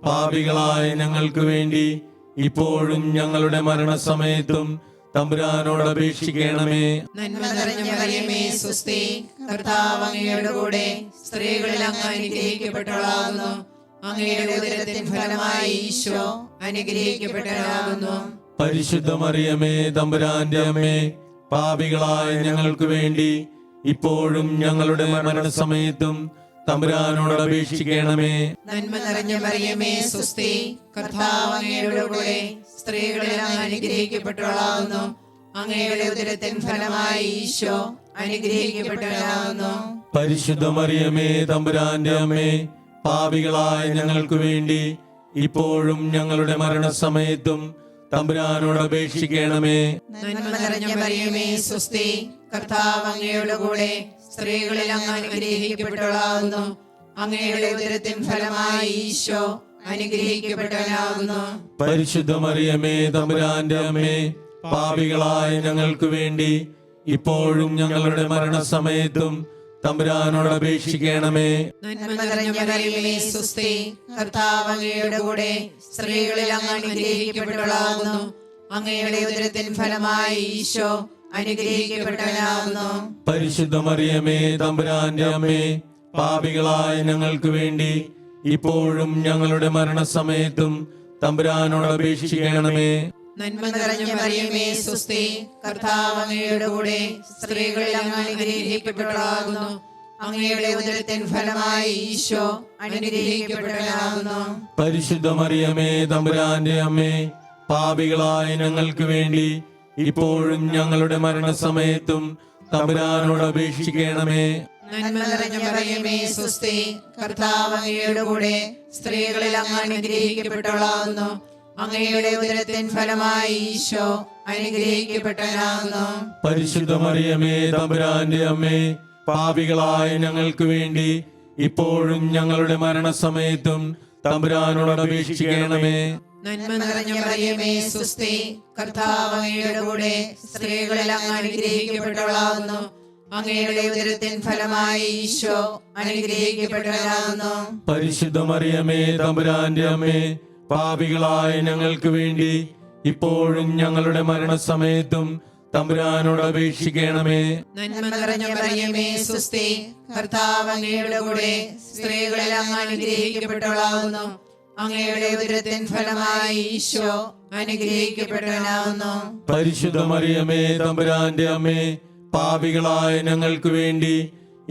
പാപികളായ ഞങ്ങൾക്ക് വേണ്ടി ഇപ്പോഴും ഞങ്ങളുടെ മരണസമയത്തും തമ്പുരാനോട് അപേക്ഷിക്കണമേ. നന്മ നിറഞ്ഞ മറിയമേ സ്വസ്തി, കർത്താവ് അങ്ങയുടെ കൂടെ സ്ത്രീകളിൽ അങ്ങ് അനുഗ്രഹിക്കപ്പെട്ടവളാകുന്നു. അങ്ങയുടെ ഉദരത്തിൻ ഫലമായി ഈശോ അനുഗ്രഹിക്കപ്പെട്ടവനാകുന്നു. പരിശുദ്ധ മറിയമേ തമ്പുരാന്റെ അമ്മേ, പാപികളായ ഞങ്ങൾക്ക് വേണ്ടി ഇപ്പോഴും ഞങ്ങളുടെ മരണസമയത്തും തമ്പുരാനോട് അപേക്ഷിക്കണമേ. നന്മ നിറഞ്ഞ മറിയമേ സ്വസ്തി, കർത്താവ് അങ്ങയുടെ കൂടെ സ്ത്രീകളിൽ അങ്ങ് അനുഗ്രഹിക്കപ്പെട്ടവളാകുന്നു. അങ്ങയുടെ ഉദരത്തിൻ ഫലമായി ഈശോ അനുഗ്രഹിക്കപ്പെട്ടവനാകുന്നു. പരിശുദ്ധ മറിയമേ തമ്പുരാന്റെ അമ്മേ, പാപികളായ ഞങ്ങൾക്ക് വേണ്ടി ഇപ്പോഴും ഞങ്ങളുടെ മരണസമയത്തും തമ്പുരാനോട് അപേക്ഷിക്കണമേ. നന്മ നിറഞ്ഞ മറിയമേ സ്വസ്തി, കർത്താവ് അങ്ങയുടെ കൂടെ സ്ത്രീകളിൽ അങ്ങ് അനുഗ്രഹിക്കപ്പെട്ടവളാകുന്നു. അങ്ങയുടെ ഉദരത്തിൻ ഫലമായി ഈശോ അനുഗ്രഹിക്കപ്പെട്ടവനാകുന്നു. പരിശുദ്ധ മറിയമേ തമ്പുരാന്റെ അമ്മേ, പാപികളായ ഞങ്ങൾക്ക് വേണ്ടി ഇപ്പോഴും ഞങ്ങളുടെ മരണസമയത്തും തമ്പുരാനോട് അപേക്ഷിക്കണമേ. നന്മ നിറഞ്ഞ മറിയമേ സ്വസ്തി, കർത്താവ് അങ്ങയുടെ കൂടെ സ്ത്രീകളിൽ അങ്ങ് അനുഗ്രഹിക്കപ്പെട്ടവളാകുന്നു. അങ്ങയുടെ ഉദരത്തിൻ ഫലമായി ഈശോ അനുഗ്രഹിക്കപ്പെട്ടവനാകുന്നു. പരിശുദ്ധ മറിയമേ തമ്പുരാന്റെ അമ്മേ, പാപികളായ ഞങ്ങൾക്ക് വേണ്ടി ഇപ്പോഴും ഞങ്ങളുടെ മരണസമയത്തും തമ്പുരാനോട് അപേക്ഷിക്കണമേ. നന്മ നിറഞ്ഞ മറിയമേ സ്വസ്തി, കർത്താവ് അങ്ങയുടെ കൂടെ സ്ത്രീകളിൽ അങ്ങ് അനുഗ്രഹിക്കപ്പെട്ടവളാകുന്നു. അങ്ങയുടെ ഉദരത്തിൻ ഫലമായി ഈശോ അനുഗ്രഹിക്കപ്പെട്ടവനാകുന്നു. പരിശുദ്ധ മറിയമേ തമ്പുരാന്റെ അമ്മേ, പാപികളായ ഞങ്ങൾക്ക് വേണ്ടി ഇപ്പോഴും ഞങ്ങളുടെ മരണസമയത്തും തമ്പുരാനോട് അപേക്ഷിക്കണമേ. നന്മ നിറഞ്ഞ മറിയമേ സ്വസ്തി, കർത്താവ് അങ്ങയുടെ കൂടെ സ്ത്രീകളിൽ അങ്ങ് അനുഗ്രഹിക്കപ്പെട്ടവളാകുന്നു. അങ്ങയുടെ ഉദരത്തിൻ ഫലമായി ഈശോ അനുഗ്രഹിക്കപ്പെട്ടവനാകുന്നു. പരിശുദ്ധ മറിയമേ തമ്പുരാന്റെ അമ്മേ, പാപികളായ ഞങ്ങൾക്ക് വേണ്ടി ഇപ്പോഴും ഞങ്ങളുടെ മരണസമയത്തും തമ്പുരാനോട് അപേക്ഷിക്കണമേ. നന്മ നിറഞ്ഞ മറിയമേ സ്വസ്തി, കർത്താവ് അങ്ങയുടെ കൂടെ സ്ത്രീകളിൽ അങ്ങ് അനുഗ്രഹിക്കപ്പെട്ടവളാകുന്നു. അങ്ങയുടെ ഉദരത്തിൻ ഫലമായി ഈശോ അനുഗ്രഹിക്കപ്പെട്ടവനാകുന്നു. പരിശുദ്ധ മറിയമേ തമ്പുരാന്റെ അമ്മേ, പാപികളായ ഞങ്ങൾക്ക് വേണ്ടി ഇപ്പോഴും ഞങ്ങളുടെ മരണസമയത്തും തമ്പുരാനോട് അപേക്ഷിക്കണമേ. നന്മ നിറഞ്ഞ മറിയമേ സ്വസ്തി, കർത്താവ് അങ്ങയുടെ കൂടെ സ്ത്രീകളിൽ അങ്ങ് അനുഗ്രഹിക്കപ്പെട്ടവളാകുന്നു. അങ്ങയുടെ ഉദരത്തിൻ ഫലമായി ഈശോ അനുഗ്രഹിക്കപ്പെട്ടവനാകുന്നു. പരിശുദ്ധ മറിയമേ തമ്പുരാന്റെ അമ്മേ, പാപികളായ ഞങ്ങൾക്ക് വേണ്ടി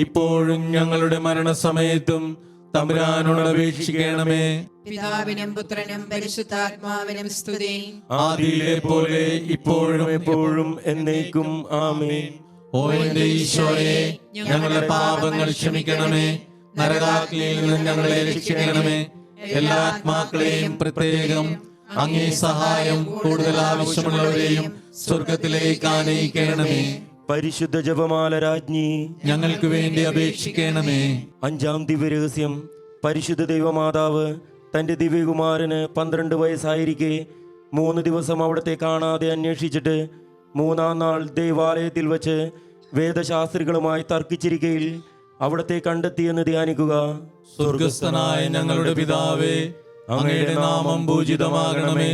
ഇപ്പോഴും ഞങ്ങളുടെ മരണസമയത്തും തമ്പുരാനോട് അപേക്ഷിക്കണമേ. പിതാവിനും പുത്രനും പരിശുദ്ധാത്മാവിനും സ്തുതി. ആദിയിലെ പോലെ ഇപ്പോഴും എപ്പോഴും എന്നേക്കും ആമേൻ. ഓ എന്റെ ഈശോയെ, ഞങ്ങളുടെ പാപങ്ങൾ ക്ഷമിക്കണമേ. നരകാഗ്നിയിൽ നിന്ന് ഞങ്ങളെ രക്ഷിക്കണമേ. എല്ലാ ആത്മാക്കളെയും പ്രത്യേകം അങ്ങേ സഹായം കൂടുതൽ ആവശ്യമുള്ളവരെയും സ്വർഗത്തിലേക്ക് ആനയിക്കണമേ. പരിശുദ്ധ ജപമാല രാജ്ഞി, ഞങ്ങൾക്ക് വേണ്ടി അപേക്ഷിക്കണമേ. അഞ്ചാം ദിവ്യരഹസ്യം. പരിശുദ്ധ ദൈവമാതാവ് തന്റെ ദിവ്യകുമാരന് 12 വയസ്സായിരിക്കെ 3 ദിവസം അവിടത്തെ കാണാതെ അന്വേഷിച്ചിട്ട് 3-ാം നാൾ ദേവാലയത്തിൽ വച്ച് വേദശാസ്ത്രികളുമായി തർക്കിച്ചിരിക്കയിൽ അവിടത്തെ കണ്ടെത്തിയെന്ന് ധ്യാനിക്കുക. സ്വർഗസ്ഥനായ ഞങ്ങളുടെ പിതാവേ, അങ്ങയുടെ നാമം പൂജിതമാകണമേ.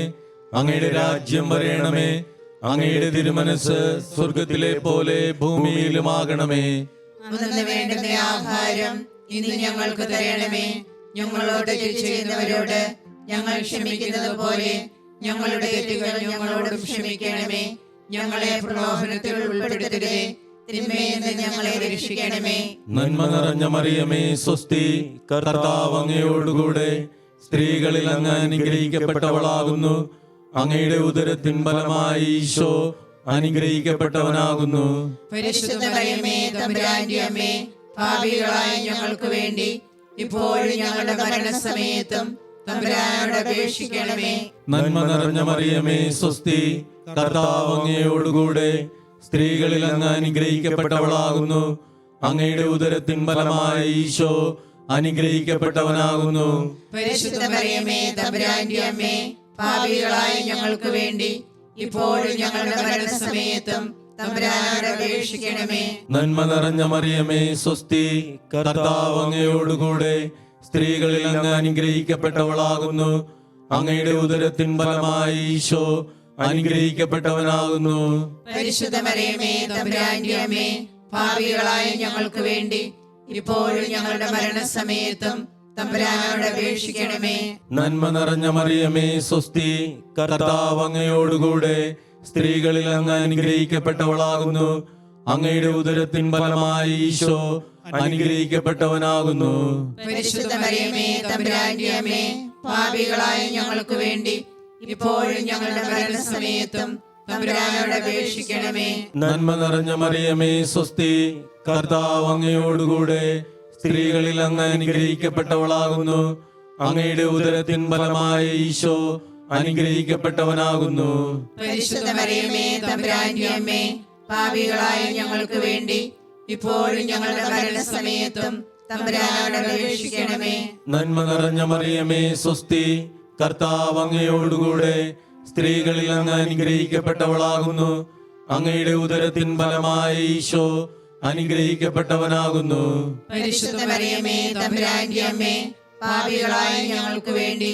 അങ്ങയുടെ രാജ്യം വരേണമേ. അങ്ങയുടെ തിരുമനസ് സ്വർഗത്തിലെ പോലെ ഭൂമിയിലുമാകണമേ. അന്നു വേണ്ടുന്ന ആഹാരം ഇന്ന് ഞങ്ങൾക്ക് തരണമേ. ഞങ്ങളോട് തെറ്റ് ചെയ്യുന്നവരോട് ഞങ്ങൾ ക്ഷമിക്കുന്നത് പോലെ ഞങ്ങളുടെ തെറ്റുകൾ ഞങ്ങളോടും ക്ഷമിക്കണമേ. ഞങ്ങളെ പ്രലോഭനത്തിൽ ഉൾപ്പെടുത്തരുതേ, തിന്മയിൽ നിന്ന് ഞങ്ങളെ രക്ഷിക്കണമേ. നന്മ നിറഞ്ഞ മറിയമേ സ്വസ്തി, കർത്താവ് അങ്ങയോടുകൂടെ സ്ത്രീകളിൽ അങ്ങ് അനുഗ്രഹിക്കപ്പെട്ടവളാകുന്നു. അങ്ങയുടെ ഉദരത്തിൻ ഫലമായി ഈശോ അനുഗ്രഹിക്കപ്പെട്ടവനാകുന്നു. പരിശുദ്ധ മറിയമേ തമ്പുരാന്റെ അമ്മേ, പാപികളായ ഞങ്ങൾക്ക് വേണ്ടി ഇപ്പോഴും ഞങ്ങളുടെ മരണസമയത്തും തമ്പുരാനോട് അപേക്ഷിക്കണമേ. നന്മ നിറഞ്ഞ മറിയമേ സ്വസ്തി, കർത്താവ് അങ്ങയോടുകൂടെ സ്ത്രീകളിൽ അങ്ങ് അനുഗ്രഹിക്കപ്പെട്ടവളാകുന്നു. അങ്ങയുടെ ഉദരത്തിൻ ഫലമായി ഈശോ അനുഗ്രഹിക്കപ്പെട്ടവനാകുന്നു. പരിശുദ്ധ മറിയമേ തമ്പുരാന്റെ അമ്മേ, പാപികളായ ഞങ്ങൾക്ക് വേണ്ടി ഇപ്പോഴും ഞങ്ങളുടെ മരണസമയത്തും തമ്പുരാനോട് അപേക്ഷിക്കണമേ. നന്മ നിറഞ്ഞ മറിയമേ സ്വസ്തി, കർത്താവ് അങ്ങയോടുകൂടെ സ്ത്രീകളിൽ അങ്ങ് അനുഗ്രഹിക്കപ്പെട്ടവളാകുന്നു. അങ്ങയുടെ ഉദരത്തിൻ ഫലമായി ഈശോ അനുഗ്രഹിക്കപ്പെട്ടവനാകുന്നു. പരിശുദ്ധ മറിയമേ തമ്പുരാന്റെ അമ്മേ, പാപികളായ ഞങ്ങൾക്ക് വേണ്ടി ഇപ്പോഴും ഞങ്ങളുടെ മരണസമയത്തും തമ്പുരാനോട് അപേക്ഷിക്കണമേ. നന്മ നിറഞ്ഞ മറിയമേ സ്വസ്തി, കർത്താവ് അങ്ങയോടുകൂടെ സ്ത്രീകളിൽ അങ്ങ് അനുഗ്രഹിക്കപ്പെട്ടവളാകുന്നു. അങ്ങയുടെ ഉദരത്തിൻ ഫലമായി ഈശോ അനുഗ്രഹിക്കപ്പെട്ടവനാകുന്നു. പരിശുദ്ധ മറിയമേ തമ്പുരാന്റെ അമ്മേ, പാപികളായ ഞങ്ങൾക്ക് വേണ്ടി ഇപ്പോഴും ഞങ്ങളുടെ മരണസമയത്തും തമ്പുരാനോട് അപേക്ഷിക്കണമേ. നന്മ നിറഞ്ഞ മറിയമേ സ്വസ്തി, കർത്താവ് അങ്ങയോടുകൂടെ സ്ത്രീകളിൽ അങ്ങ് അനുഗ്രഹിക്കപ്പെട്ടവളാകുന്നു. അങ്ങയുടെ ഉദരത്തിൻ ഫലമായി ഈശോ അനുഗ്രഹിക്കപ്പെട്ടവനാകുന്നു. പരിശുദ്ധ മറിയമേ തമ്പുരാന്റെ അമ്മേ, പാപികളായ ഞങ്ങൾക്ക് വേണ്ടി ഇപ്പോഴും ഞങ്ങളുടെ മരണസമയത്തും തമ്പുരാനോട് അപേക്ഷിക്കണമേ. നന്മ നിറഞ്ഞ മറിയമേ സ്വസ്തി, കർത്താവ് അങ്ങയോടുകൂടെ സ്ത്രീകളിൽ അങ്ങ് അനുഗ്രഹിക്കപ്പെട്ടവളാകുന്നു. അങ്ങയുടെ ഉദരത്തിൻ ഫലമായി ഈശോ അനുഗ്രഹിക്കപ്പെട്ടവനാകുന്നു. പരിശുദ്ധ മറിയമേ തമ്പുരാന്റെ അമ്മേ, പാപികളായ ഞങ്ങൾക്ക് വേണ്ടി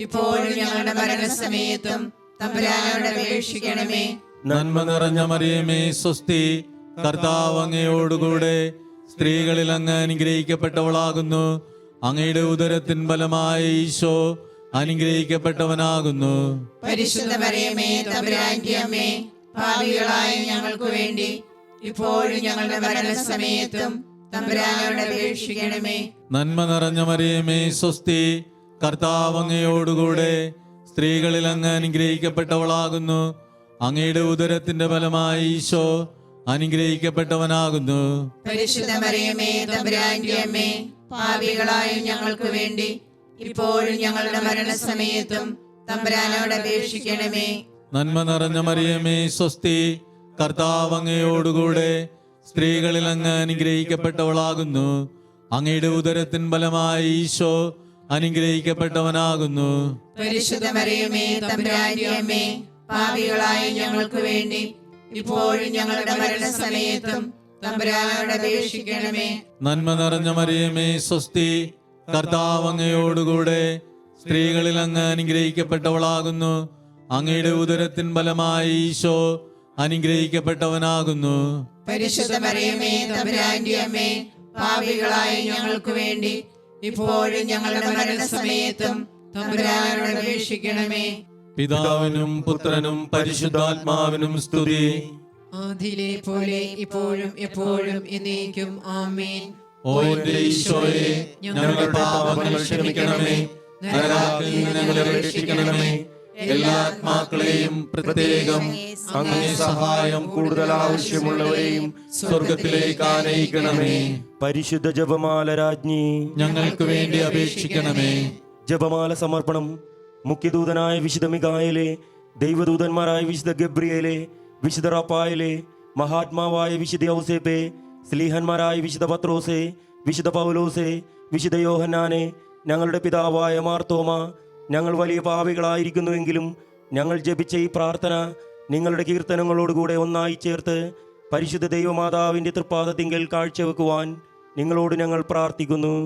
ഇപ്പോഴും ഞങ്ങളുടെ മരണസമയത്തും തമ്പുരാനോട് അപേക്ഷിക്കണമേ. നന്മ നിറഞ്ഞ മറിയമേ സ്വസ്തി, കർത്താവ് അങ്ങയോടുകൂടെ സ്ത്രീകളിൽ അങ്ങ് അനുഗ്രഹിക്കപ്പെട്ടവളാകുന്നു. അങ്ങയുടെ ഉദരത്തിൻ ഫലമായ ഈശോ അനുഗ്രഹിക്കപ്പെട്ടവനാകുന്നു. പരിശുദ്ധ മറിയമേ തമ്പുരാന്റെ അമ്മേ, പാപികളായ ഞങ്ങൾക്ക് വേണ്ടി ഇപ്പോഴും ഞങ്ങളുടെ മരണസമയത്തും തമ്പുരാനോട് അപേക്ഷിക്കണമേ. നന്മ നിറഞ്ഞ മറിയമേ സ്വസ്തി, കർത്താവ് അങ്ങയോടുകൂടെ സ്ത്രീകളിൽ അങ്ങ് അനുഗ്രഹിക്കപ്പെട്ടവളാകുന്നു. അങ്ങയുടെ ഉദരത്തിന്റെ ഫലമായ ഈശോ അനുഗ്രഹിക്കപ്പെട്ടവനാകുന്നു. പരിശുദ്ധ മറിയമേ തമ്പുരാന്റെ അമ്മേ, പാപികളായ ഞങ്ങൾക്ക് വേണ്ടി ഇപ്പോഴും ഞങ്ങളുടെ മരണസമയത്തും തമ്പുരാനോട് അപേക്ഷിക്കണമേ. നന്മ നിറഞ്ഞ മറിയമേ സ്വസ്തി, കർത്താവ് അങ്ങയോടുകൂടെ സ്ത്രീകളിൽ അങ്ങ് അനുഗ്രഹിക്കപ്പെട്ടവളാകുന്നു. അങ്ങയുടെ ഉദരത്തിൻ ഫലമായ ഈശോ അനുഗ്രഹിക്കപ്പെട്ടവനാകുന്നു. പരിശുദ്ധ മറിയമേ തമ്പുരാന്റെ അമ്മേ, പാപികളായ ഞങ്ങൾക്ക് വേണ്ടി ഇപ്പോഴും ഞങ്ങളുടെ മരണസമയത്തും തമ്പുരാനോട് അപേക്ഷിക്കണമേ. നന്മ നിറഞ്ഞ മറിയമേ സ്വസ്തി, കർത്താവ് അങ്ങയോടുകൂടെ സ്ത്രീകളിൽ അങ്ങ് അനുഗ്രഹിക്കപ്പെട്ടവളാകുന്നു. അങ്ങയുടെ ഉദരത്തിൻ ഫലമായ ഈശോ അനുഗ്രഹിക്കപ്പെട്ടവനാകുന്നു. പരിശുദ്ധ മറിയമേ തമ്പുരാന്റെ അമ്മേ, പാപികളായ ഞങ്ങൾക്ക് വേണ്ടി ഇപ്പോഴും ഞങ്ങളുടെ മരണസമയത്തും തമ്പുരാനോട് അപേക്ഷിക്കണമേ. പിതാവിനും പുത്രനും പരിശുദ്ധാത്മാവിനും സ്തുതി. ആദിയിലെ പോലെ ഇപ്പോഴും എപ്പോഴും എന്നേക്കും ആമേൻ. ഓ എന്റെ ഈശോയെ, ഞങ്ങളുടെ പാപങ്ങൾ ക്ഷമിക്കണമേ, നരകാഗ്നിയിൽ നിന്ന് ഞങ്ങളെ രക്ഷിക്കണമേ. എല്ലാ ആത്മാക്കളെയും പ്രത്യേകം അങ്ങേ സഹായം കൂടുതൽ ആവശ്യമുള്ളവരെയും സ്വർഗത്തിലേക്ക് ആനയിക്കണമേ. പരിശുദ്ധ ജപമാല രാജ്ഞി, ഞങ്ങൾക്ക് വേണ്ടി അപേക്ഷിക്കണമേ. ജപമാല സമർപ്പണം. മുഖ്യദൂതനായ വിശുദ്ധ മിഖായേലേ, ദൈവദൂതന്മാരായ വിശുദ്ധ ഗബ്രിയേലേ, വിശുദ്ധ റാഫായേലേ, മഹാത്മാവായ വിശുദ്ധ ഔസേപ്പേ, സ്ലീഹന്മാരായ വിശുദ്ധ പത്രോസേ, വിശുദ്ധ പൗലോസേ, വിശുദ്ധ യോഹന്നാനെ, ഞങ്ങളുടെ പിതാവായ മാർത്തോമ, ഞങ്ങൾ വലിയ പാപികളായിരിക്കുന്നുവെങ്കിലും ഞങ്ങൾ ജപിച്ച ഈ പ്രാർത്ഥന നിങ്ങളുടെ കീർത്തനങ്ങളോടുകൂടെ ഒന്നായി ചേർത്ത് പരിശുദ്ധ ദൈവമാതാവിൻ്റെ തൃപ്പാദത്തിങ്കൽ കാഴ്ചവെക്കുവാൻ നിങ്ങളോട് ഞങ്ങൾ പ്രാർത്ഥിക്കുന്നു.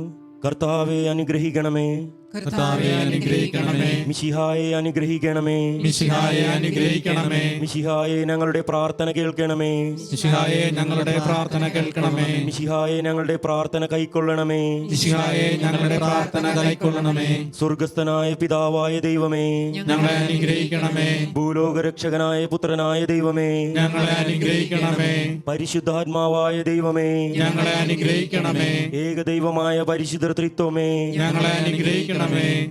കർത്താവെ അനുഗ്രഹിക്കണമേ. കർത്താവേ അനുഗ്രഹിക്കണമേ. മിശിഹായെ അനുഗ്രഹിക്കണമേ. മിശിഹായെ അനുഗ്രഹിക്കണമേ. മിശിഹായെ ഞങ്ങളുടെ പ്രാർത്ഥന കേൾക്കണമേ. മിശിഹായെ ഞങ്ങളുടെ പ്രാർത്ഥന കേൾക്കണമേ. മിശിഹായെ ഞങ്ങളുടെ പ്രാർത്ഥന കൈക്കൊള്ളണമേ. മിശിഹായെ ഞങ്ങളുടെ പ്രാർത്ഥന കൈക്കൊള്ളണമേ. സ്വർഗസ്ഥനായ പിതാവായ ദൈവമേ, ഞങ്ങളെ അനുഗ്രഹിക്കണമേ. ഭൂലോകരക്ഷകനായ പുത്രനായ ദൈവമേ, ഞങ്ങളെ അനുഗ്രഹിക്കണമേ. പരിശുദ്ധാത്മാവായ ദൈവമേ, ഞങ്ങളെ അനുഗ്രഹിക്കണമേ. ഏകദൈവമായ പരിശുദ്ധ ത്രിത്വമേ, ഞങ്ങളെ അനുഗ്രഹിക്കണമേ.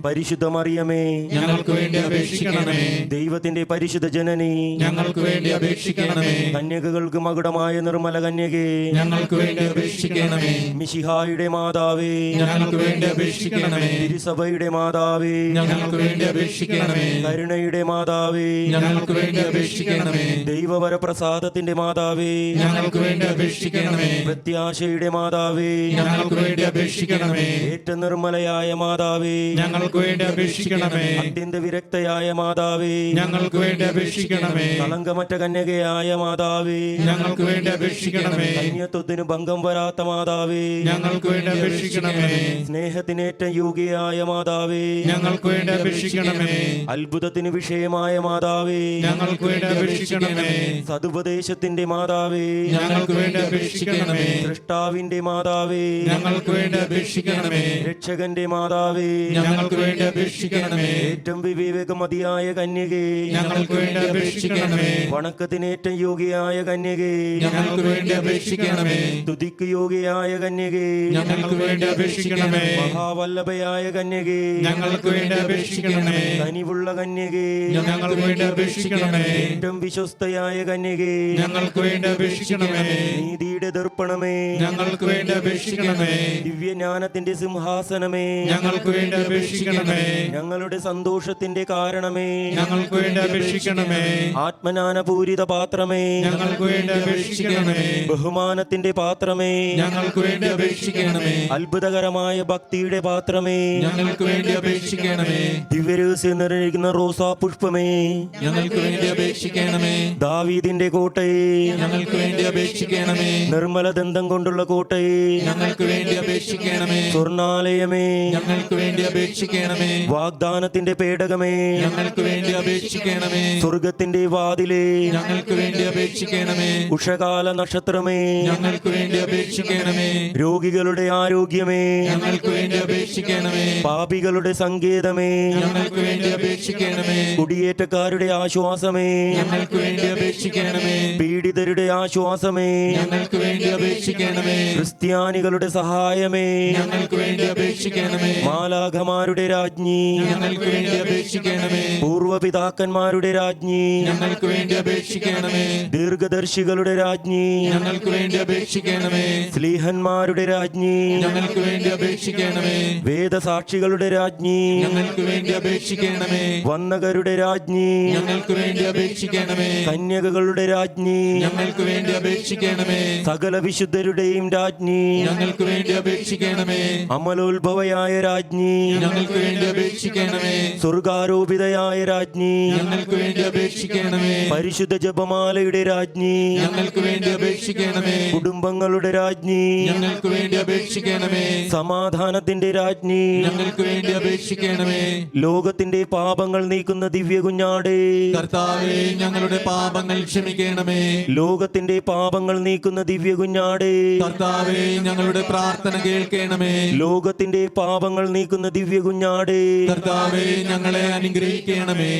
പരിശുദ്ധ മറിയമേ, ഞങ്ങൾക്ക് വേണ്ടി അപേക്ഷിക്കണമേ. ദൈവത്തിന്റെ പരിശുദ്ധ ജനനി, ഞങ്ങൾക്ക് വേണ്ടി അപേക്ഷിക്കണമേ. കന്യകകൾക്ക് മകുടമായ നിർമ്മല കന്യകേ, ഞങ്ങൾക്ക് വേണ്ടി അപേക്ഷിക്കണമേ. മിശിഹായുടെ മാതാവേ, ഞങ്ങൾക്ക് വേണ്ടി അപേക്ഷിക്കണമേ. തിരുസഭയുടെ മാതാവേ, ഞങ്ങൾക്ക് വേണ്ടി അപേക്ഷിക്കണമേ. കരുണയുടെ മാതാവേ, ഞങ്ങൾക്ക് വേണ്ടി അപേക്ഷിക്കണമേ. ദൈവവരപ്രസാദത്തിന്റെ മാതാവേ, ഞങ്ങൾക്ക് വേണ്ടി അപേക്ഷിക്കണമേ. പ്രത്യാശയുടെ മാതാവേ, ഞങ്ങൾക്ക് വേണ്ടി അപേക്ഷിക്കണമേ. ഏറ്റവും നിർമ്മലയായ മാതാവേ, ഞങ്ങൾക്ക് വേണ്ടി അപേക്ഷിക്കണമേ. അത്യന്ത വിരക്തയായ മാതാവേ, ഞങ്ങൾക്ക് വേണ്ടി അപേക്ഷിക്കണമേ. കളങ്കമറ്റ കന്യകയായ മാതാവേ, ഞങ്ങൾക്ക് വേണ്ടി അപേക്ഷിക്കണമേ. കന്യത്വത്തിന് ഭംഗം വരാത്ത മാതാവേ, ഞങ്ങൾക്ക് വേണ്ടി അപേക്ഷിക്കണമേ. സ്നേഹത്തിനേറ്റ യോഗ്യയായ മാതാവേ, ഞങ്ങൾക്ക് വേണ്ടി അപേക്ഷിക്കണമേ. അത്ഭുതത്തിന് വിഷയമായ മാതാവേ, ഞങ്ങൾക്ക് വേണ്ടി അപേക്ഷിക്കണമേ. സതുപദേശത്തിന്റെ മാതാവേ, ഞങ്ങൾക്ക് വേണ്ടി അപേക്ഷിക്കണമേ. സൃഷ്ടാവിന്റെ മാതാവേ, ഞങ്ങൾക്ക് വേണ്ടി അപേക്ഷിക്കണമേ. രക്ഷകന്റെ മാതാവേ, ഞങ്ങൾക്ക് വേണ്ടി അപേക്ഷിക്കണമേ. ഏറ്റവും വിവേകമതിയായ കന്യകേ, ഞങ്ങൾക്ക് വേണ്ടി അപേക്ഷിക്കണമേ. വണക്കത്തിനേറ്റം യോഗ്യയായ കന്യകേ, ഞങ്ങൾക്ക് വേണ്ടി അപേക്ഷിക്കണമേ. സ്തുതിക്ക് യോഗ്യയായ കന്യകേ, ഞങ്ങൾക്ക് വേണ്ടി അപേക്ഷിക്കണമേ. മഹാവല്ലഭയായ കന്യകേ, ഞങ്ങൾക്ക് വേണ്ടി അപേക്ഷിക്കണമേ. കനിവുള്ള കന്യകേ, ഞങ്ങൾക്ക് വേണ്ടി അപേക്ഷിക്കണമേ. ഏറ്റവും വിശ്വസ്തയായ കന്യകേ, ഞങ്ങൾക്ക് വേണ്ടി അപേക്ഷിക്കണമേ. നീതിയുടെ ദർപ്പണമേ, ഞങ്ങൾക്ക് വേണ്ടി അപേക്ഷിക്കണമേ. ദിവ്യജ്ഞാനത്തിന്റെ സിംഹാസനമേ, ഞങ്ങൾക്ക് വേണ്ടി അപേക്ഷിക്കണമേ. ഞങ്ങളുടെ സന്തോഷത്തിന്റെ കാരണമേ, ഞങ്ങൾക്ക് വേണ്ടി അപേക്ഷിക്കണമേ. ആത്മജ്ഞാനപൂരിത പാത്രമേ, ഞങ്ങൾക്ക് വേണ്ടി അപേക്ഷിക്കണമേ. ബഹുമാനത്തിന്റെ പാത്രമേ, ഞങ്ങൾക്ക് വേണ്ടി അപേക്ഷിക്കണമേ. അത്ഭുതകരമായ ഭക്തിയുടെ പാത്രമേ, ഞങ്ങൾക്ക് വേണ്ടി അപേക്ഷിക്കണമേ. ദിവ്യരഹസ്യം നിറഞ്ഞിരിക്കുന്ന റോസാ പുഷ്പമേ, ഞങ്ങൾക്ക് വേണ്ടി അപേക്ഷിക്കണമേ. ദാവീദിന്റെ കോട്ടയെ, ഞങ്ങൾക്ക് വേണ്ടി അപേക്ഷിക്കണമേ. നിർമ്മല ദന്തം കൊണ്ടുള്ള കോട്ടയെ ഞങ്ങൾക്ക് വേണ്ടി അപേക്ഷിക്കണമേ. സ്വർണാലയമേ ഞങ്ങൾക്ക് വേണ്ടി അപേക്ഷിക്കണമേ. വാഗ്ദാനത്തിന്റെ പേടകമേ ഞങ്ങൾക്ക് വേണ്ടി അപേക്ഷിക്കണമേ. സ്വർഗത്തിന്റെ വാതിലേ ഞങ്ങൾക്ക് വേണ്ടി അപേക്ഷിക്കണമേ. ഉഷകാല നക്ഷത്രമേ ഞങ്ങൾക്ക് വേണ്ടി അപേക്ഷിക്കണമേ. രോഗികളുടെ ആരോഗ്യമേ ഞങ്ങൾക്ക് വേണ്ടി അപേക്ഷിക്കണമേ. പാപികളുടെ സങ്കേതമേ ഞങ്ങൾക്ക് വേണ്ടി അപേക്ഷിക്കണമേ. കുടിയേറ്റക്കാരുടെ ആശ്വാസമേ ഞങ്ങൾക്ക് വേണ്ടി അപേക്ഷിക്കണമേ. പീഡിതരുടെ ആശ്വാസമേ ഞങ്ങൾക്ക് വേണ്ടി അപേക്ഷിക്കണമേ. ക്രിസ്ത്യാനികളുടെ സഹായമേ ഞങ്ങൾക്ക് വേണ്ടി അപേക്ഷിക്കണമേ. മാലാഖമാരുടെ രാജ്ഞി ഞങ്ങൾക്ക് വേണ്ടി അപേക്ഷിക്കണമേ. പൂർവപിതാക്കന്മാരുടെ രാജ്ഞി ഞങ്ങൾക്ക് വേണ്ടി അപേക്ഷിക്കണമേ. ദീർഘദർശികളുടെ രാജ്ഞി ഞങ്ങൾക്ക് വേണ്ടി അപേക്ഷിക്കണമേ. സ്ലീഹന്മാരുടെ രാജ്ഞി ഞങ്ങൾക്ക് വേണ്ടി അപേക്ഷിക്കണമേ. വേദസാക്ഷികളുടെ രാജ്ഞി ഞങ്ങൾക്ക് വേണ്ടി അപേക്ഷിക്കണമേ. വന്നകരുടെ രാജ്ഞി ഞങ്ങൾക്ക് വേണ്ടി അപേക്ഷിക്കണമേ. കന്യകകളുടെ രാജ്ഞി ഞങ്ങൾക്ക് വേണ്ടി അപേക്ഷിക്കണമേ. സകല വിശുദ്ധരുടെയും രാജ്ഞി ഞങ്ങൾക്ക് വേണ്ടി അപേക്ഷിക്കണമേ. അമലോത്ഭവയായ രാജ്ഞി ഞങ്ങൾക്ക് വേണ്ടി അപേക്ഷിക്കണമേ. സ്വർഗാരോപിതയായ രാജ്ഞി ഞങ്ങൾക്ക് വേണ്ടി അപേക്ഷിക്കണമേ. പരിശുദ്ധ ജപമാലയുടെ രാജ്ഞി ഞങ്ങൾക്ക് വേണ്ടി അപേക്ഷിക്കണമേ. കുടുംബങ്ങളുടെ രാജ്ഞി ഞങ്ങൾക്ക് വേണ്ടി അപേക്ഷിക്കണമേ. സമാധാനത്തിന്റെ രാജ്ഞി ഞങ്ങൾക്ക് വേണ്ടി അപേക്ഷിക്കണമേ. ലോകത്തിന്റെ പാപങ്ങൾ നീക്കുന്ന ദിവ്യ കുഞ്ഞാടേ കർത്താവേ, ഞങ്ങളുടെ പാപങ്ങൾ ക്ഷമിക്കണമേ. ലോകത്തിന്റെ പാപങ്ങൾ നീക്കുന്ന ദിവ്യ കുഞ്ഞാടേ കർത്താവേ, ഞങ്ങളുടെ പ്രാർത്ഥന കേൾക്കണമേ. ലോകത്തിന്റെ പാപങ്ങൾ നീക്കുന്ന ദിവ്യ കുഞ്ഞാടേ കർത്താവേ, ഞങ്ങളെ അനുഗ്രഹിക്കണമേ.